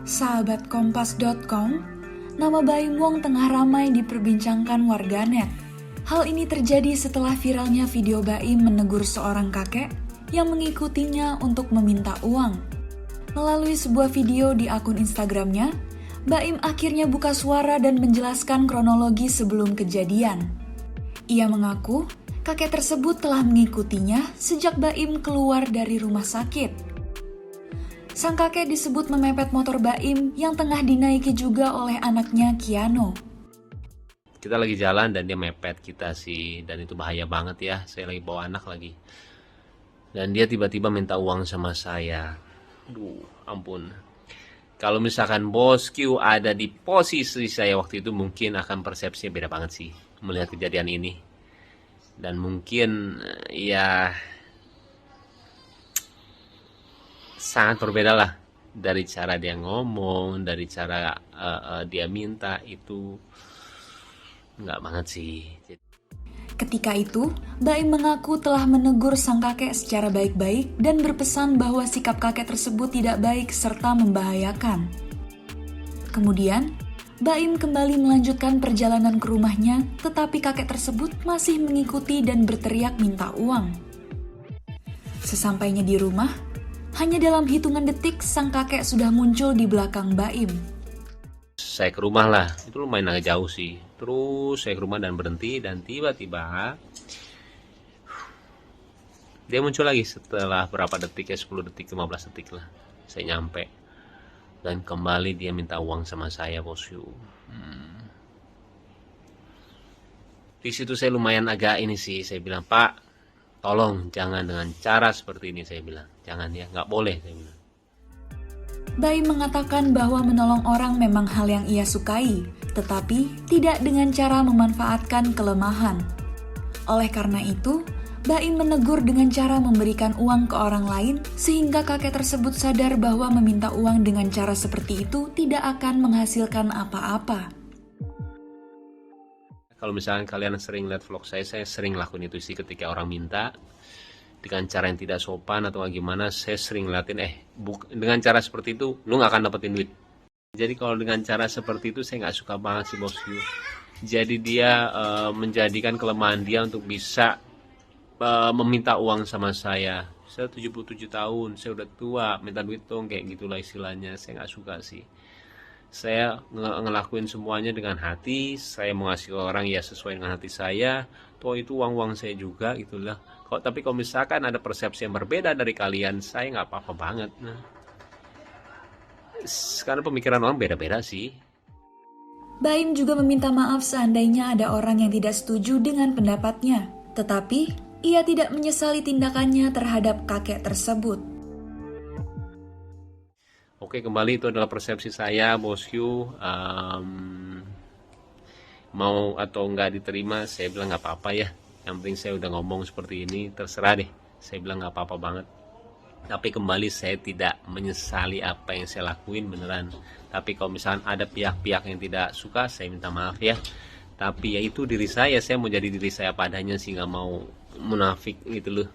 Sahabat Kompas.com, nama Baim Wong tengah ramai diperbincangkan warganet. Hal ini terjadi setelah viralnya video Baim menegur seorang kakek yang mengikutinya untuk meminta uang. Melalui sebuah video di akun Instagramnya, Baim akhirnya buka suara dan menjelaskan kronologi sebelum kejadian. Ia mengaku kakek tersebut telah mengikutinya sejak Baim keluar dari rumah sakit. Sang kakek disebut memepet motor Baim yang tengah dinaiki juga oleh anaknya Kiano. Kita lagi jalan dan dia mepet kita sih, dan itu bahaya banget ya. Saya lagi bawa anak lagi. Dan dia tiba-tiba minta uang sama saya. Aduh, ampun. Kalau misalkan bos Q ada di posisi saya waktu itu, mungkin akan persepsinya beda banget sih melihat kejadian ini. Dan mungkin ya sangat berbeda lah dari cara dia ngomong, dari cara dia minta, itu nggak banget sih. Ketika itu, Baim mengaku telah menegur sang kakek secara baik-baik dan berpesan bahwa sikap kakek tersebut tidak baik serta membahayakan. Kemudian, Baim kembali melanjutkan perjalanan ke rumahnya, tetapi kakek tersebut masih mengikuti dan berteriak minta uang. Sesampainya di rumah, hanya dalam hitungan detik sang kakek sudah muncul di belakang Baim. Saya ke rumah lah, itu lumayan agak jauh sih. Terus saya ke rumah dan berhenti, dan tiba-tiba dia muncul lagi setelah berapa detik ya, 10 detik, 15 detik lah. Saya nyampe dan kembali dia minta uang sama saya, bosku. Di situ saya lumayan agak ini sih, saya bilang, "Pak, tolong jangan dengan cara seperti ini," saya bilang. "Jangan ya, nggak boleh," saya bilang. Baim mengatakan bahwa menolong orang memang hal yang ia sukai, tetapi tidak dengan cara memanfaatkan kelemahan. Oleh karena itu, Baim menegur dengan cara memberikan uang ke orang lain sehingga kakek tersebut sadar bahwa meminta uang dengan cara seperti itu tidak akan menghasilkan apa-apa. Kalau misalkan kalian sering lihat vlog saya sering lakuin itu sih. Ketika orang minta dengan cara yang tidak sopan atau gimana, saya sering ngeliatin, dengan cara seperti itu lu nggak akan dapetin duit. Jadi kalau dengan cara seperti itu saya nggak suka banget sih, bosku. Jadi dia menjadikan kelemahan dia untuk bisa meminta uang sama saya. Saya 77 tahun, saya udah tua, minta duit dong, kayak gitulah istilahnya. Saya nggak suka sih. Saya ngelakuin semuanya dengan hati. Saya mau ngasih ke orang ya sesuai dengan hati saya. Toh itu uang-uang saya juga gitulah. Tapi kalau misalkan ada persepsi yang berbeda dari kalian, saya nggak apa-apa banget. Nah, karena pemikiran orang beda-beda sih. Baim juga meminta maaf seandainya ada orang yang tidak setuju dengan pendapatnya. Tetapi, ia tidak menyesali tindakannya terhadap kakek tersebut. Oke, kembali itu adalah persepsi saya, bosku. Mau atau nggak diterima, saya bilang nggak apa-apa ya. Yang penting saya udah ngomong seperti ini, terserah deh. Saya bilang nggak apa-apa banget. Tapi kembali saya tidak menyesali apa yang saya lakuin beneran. Tapi kalau misalnya ada pihak-pihak yang tidak suka, saya minta maaf ya. Tapi ya itu diri saya mau jadi diri saya padanya sih, nggak mau munafik gitu loh.